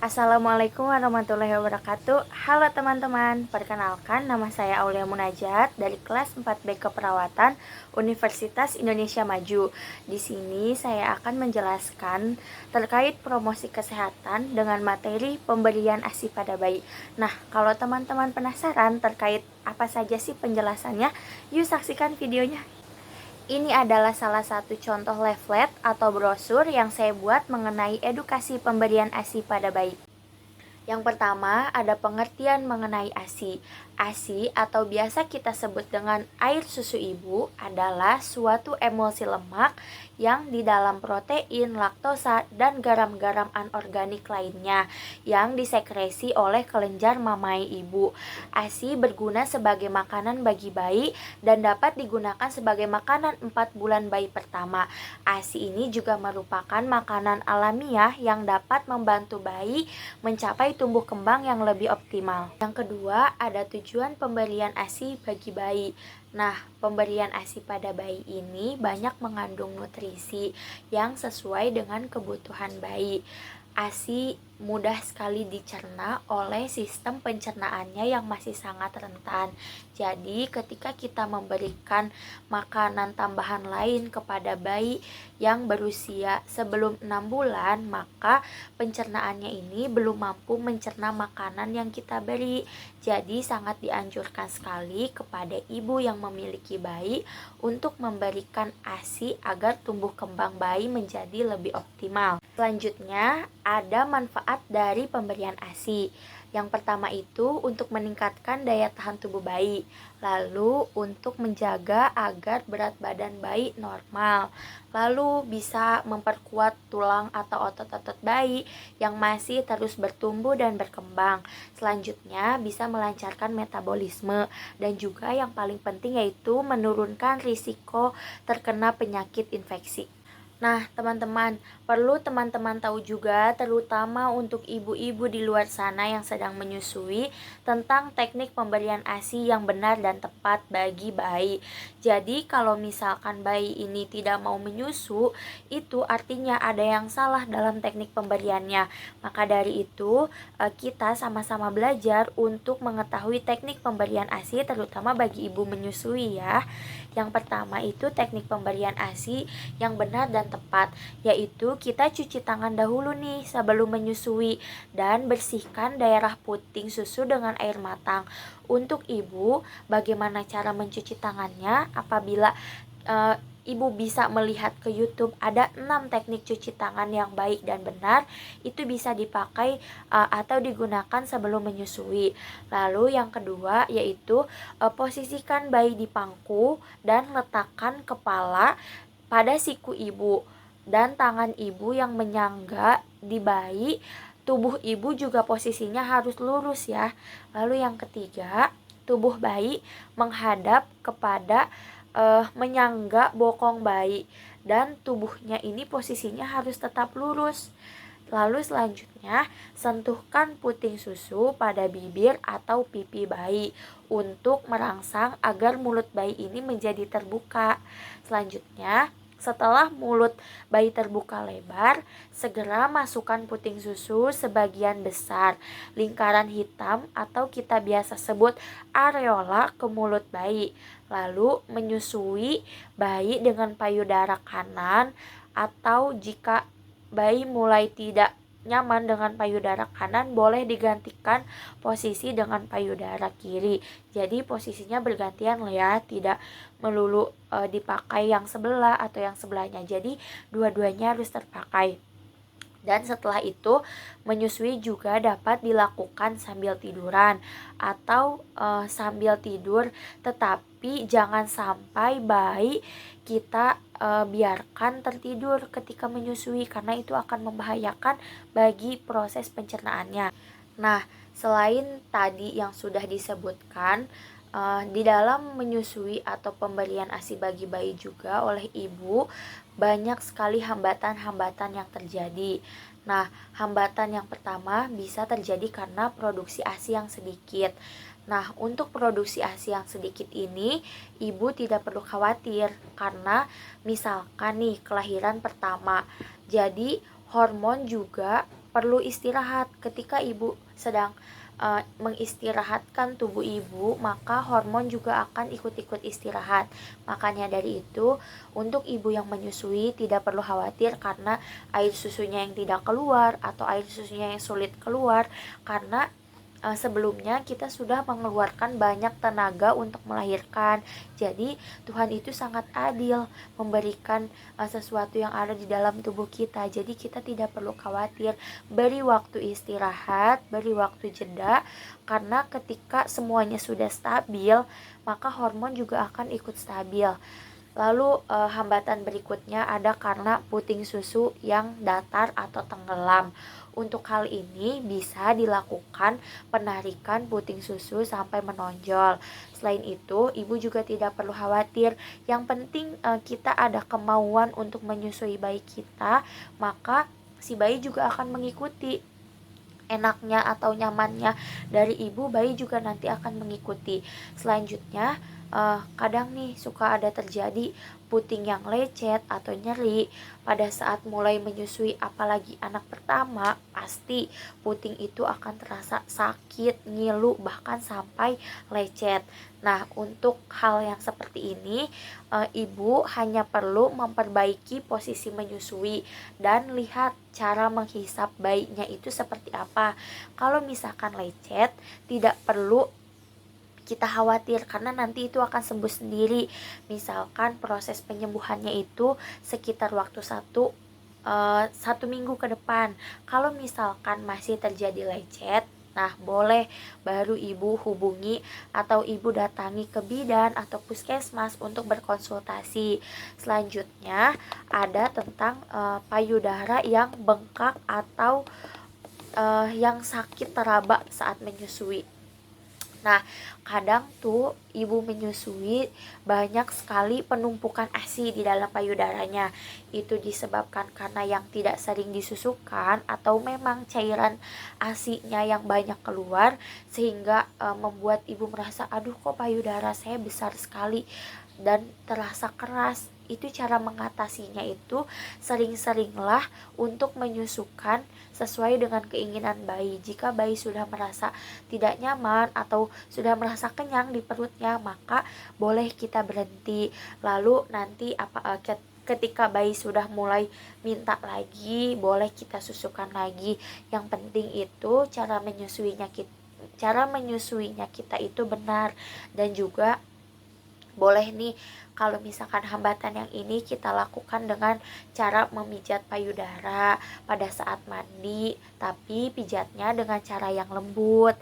Assalamualaikum warahmatullahi wabarakatuh. Halo teman-teman, perkenalkan nama saya Aulia Munajat dari kelas 4B Keperawatan Universitas Indonesia Maju. Di sini saya akan menjelaskan terkait promosi kesehatan dengan materi pemberian ASI pada bayi. Nah, kalau teman-teman penasaran terkait apa saja sih penjelasannya, yuk saksikan videonya. Ini adalah salah satu contoh leaflet atau brosur yang saya buat mengenai edukasi pemberian ASI pada bayi. Yang pertama, ada pengertian mengenai ASI. ASI atau biasa kita sebut dengan air susu ibu adalah suatu emulsi lemak yang di dalam protein, laktosa, dan garam-garam anorganik lainnya yang disekresi oleh kelenjar mamai ibu. ASI berguna sebagai makanan bagi bayi dan dapat digunakan sebagai makanan 4 bulan bayi pertama. ASI ini juga merupakan makanan alamiah yang dapat membantu bayi mencapai tumbuh kembang yang lebih optimal. Yang kedua, ada tujuan pemberian ASI bagi bayi. Nah, pemberian ASI pada bayi ini banyak mengandung nutrisi yang sesuai dengan kebutuhan bayi. ASI mudah sekali dicerna oleh sistem pencernaannya yang masih sangat rentan. Jadi, ketika kita memberikan makanan tambahan lain kepada bayi yang berusia sebelum 6 bulan, maka pencernaannya ini belum mampu mencerna makanan yang kita beri. Jadi, sangat dianjurkan sekali kepada ibu yang memiliki bayi untuk memberikan ASI agar tumbuh kembang bayi menjadi lebih optimal. Selanjutnya, ada manfaat dari pemberian ASI. Yang pertama itu untuk meningkatkan daya tahan tubuh bayi, lalu untuk menjaga agar berat badan bayi normal, lalu bisa memperkuat tulang atau otot-otot bayi yang masih terus bertumbuh dan berkembang. Selanjutnya bisa melancarkan metabolisme dan juga yang paling penting yaitu menurunkan risiko terkena penyakit infeksi. Nah, teman-teman, perlu teman-teman tahu juga, terutama untuk ibu-ibu di luar sana yang sedang menyusui, tentang teknik pemberian ASI yang benar dan tepat bagi bayi. Jadi, kalau misalkan bayi ini tidak mau menyusu, itu artinya ada yang salah dalam teknik pemberiannya. Maka dari itu, kita sama-sama belajar untuk mengetahui teknik pemberian ASI, terutama bagi ibu menyusui ya. Yang pertama itu teknik pemberian ASI yang benar dan tepat, yaitu kita cuci tangan dahulu nih sebelum menyusui dan bersihkan daerah puting susu dengan air matang. Untuk ibu, bagaimana cara mencuci tangannya? Apabila ibu bisa melihat ke YouTube, ada 6 teknik cuci tangan yang baik dan benar, itu bisa dipakai atau digunakan sebelum menyusui. Lalu yang kedua yaitu posisikan bayi di pangku dan letakkan kepala pada siku ibu dan tangan ibu yang menyangga di bayi. Tubuh ibu juga posisinya harus lurus ya. Lalu yang ketiga, tubuh bayi menghadap kepada menyangga bokong bayi dan tubuhnya ini posisinya harus tetap lurus. Lalu selanjutnya, sentuhkan puting susu pada bibir atau pipi bayi untuk merangsang agar mulut bayi ini menjadi terbuka. Selanjutnya, setelah mulut bayi terbuka lebar, segera masukkan puting susu sebagian besar lingkaran hitam atau kita biasa sebut areola ke mulut bayi. Lalu menyusui bayi dengan payudara kanan, atau jika bayi mulai tidak nyaman dengan payudara kanan, boleh digantikan posisi dengan payudara kiri. Jadi posisinya bergantian loh ya, tidak melulu dipakai yang sebelah atau yang sebelahnya. Jadi dua-duanya harus terpakai. Dan setelah itu, menyusui juga dapat dilakukan sambil tiduran atau sambil tidur, tetapi jangan sampai bayi kita biarkan tertidur ketika menyusui karena itu akan membahayakan bagi proses pencernaannya. Nah, selain tadi yang sudah disebutkan, di dalam menyusui atau pemberian ASI bagi bayi juga oleh ibu, banyak sekali hambatan-hambatan yang terjadi. Nah, hambatan yang pertama bisa terjadi karena produksi ASI yang sedikit. Nah, untuk produksi ASI yang sedikit ini, ibu tidak perlu khawatir karena misalkan nih kelahiran pertama. Jadi, hormon juga perlu istirahat. Ketika ibu sedang mengistirahatkan tubuh ibu, maka hormon juga akan ikut-ikut istirahat. Makanya dari itu, untuk ibu yang menyusui tidak perlu khawatir karena air susunya yang tidak keluar atau air susunya yang sulit keluar, karena sebelumnya kita sudah mengeluarkan banyak tenaga untuk melahirkan. Jadi Tuhan itu sangat adil memberikan sesuatu yang ada di dalam tubuh kita. Jadi kita tidak perlu khawatir. Beri waktu istirahat, beri waktu jeda, karena ketika semuanya sudah stabil, maka hormon juga akan ikut stabil. Lalu hambatan berikutnya ada karena puting susu yang datar atau tenggelam. Untuk hal ini bisa dilakukan penarikan puting susu sampai menonjol. Selain itu, ibu juga tidak perlu khawatir. Yang penting kita ada kemauan untuk menyusui bayi kita, maka si bayi juga akan mengikuti. Enaknya atau nyamannya dari ibu, bayi juga nanti akan mengikuti. Selanjutnya, kadang nih suka ada terjadi puting yang lecet atau nyeri pada saat mulai menyusui, apalagi anak pertama. Pasti puting itu akan terasa sakit, ngilu, bahkan sampai lecet. Nah, untuk hal yang seperti ini, ibu hanya perlu memperbaiki posisi menyusui dan lihat cara menghisap bayinya itu seperti apa. Kalau misalkan lecet, tidak perlu kita khawatir karena nanti itu akan sembuh sendiri. Misalkan proses penyembuhannya itu sekitar waktu satu minggu ke depan. Kalau misalkan masih terjadi lecet, nah boleh baru ibu hubungi atau ibu datangi ke bidan atau puskesmas untuk berkonsultasi. Selanjutnya ada tentang payudara yang bengkak atau yang sakit teraba saat menyusui. Nah, kadang tuh ibu menyusui banyak sekali penumpukan ASI di dalam payudaranya. Itu disebabkan karena yang tidak sering disusukan atau memang cairan ASI-nya yang banyak keluar, sehingga membuat ibu merasa, aduh kok payudara saya besar sekali dan terasa keras. Itu cara mengatasinya itu sering-seringlah untuk menyusukan sesuai dengan keinginan bayi. Jika bayi sudah merasa tidak nyaman atau sudah merasa kenyang di perutnya, maka boleh kita berhenti. Lalu nanti ketika bayi sudah mulai minta lagi, boleh kita susukan lagi. Yang penting itu cara menyusuinya kita itu benar. Dan juga boleh nih kalau misalkan hambatan yang ini kita lakukan dengan cara memijat payudara pada saat mandi, tapi pijatnya dengan cara yang lembut.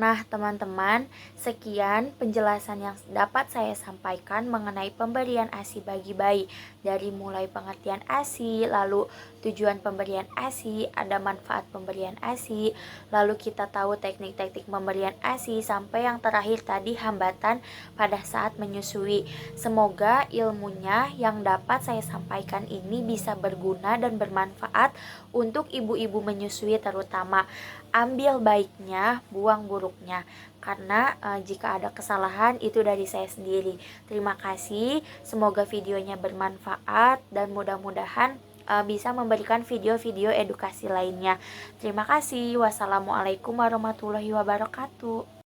Nah, teman-teman, sekian penjelasan yang dapat saya sampaikan mengenai pemberian ASI bagi bayi. Dari mulai pengertian ASI, lalu tujuan pemberian ASI, ada manfaat pemberian ASI, lalu kita tahu teknik-teknik pemberian ASI, sampai yang terakhir tadi hambatan pada saat menyusui. Semoga ilmunya yang dapat saya sampaikan ini bisa berguna dan bermanfaat untuk ibu-ibu menyusui terutama. Ambil baiknya, buang buruknya, karena jika ada kesalahan itu dari saya sendiri. Terima kasih, semoga videonya bermanfaat dan mudah-mudahan bisa memberikan video-video edukasi lainnya. Terima kasih. Wassalamualaikum warahmatullahi wabarakatuh.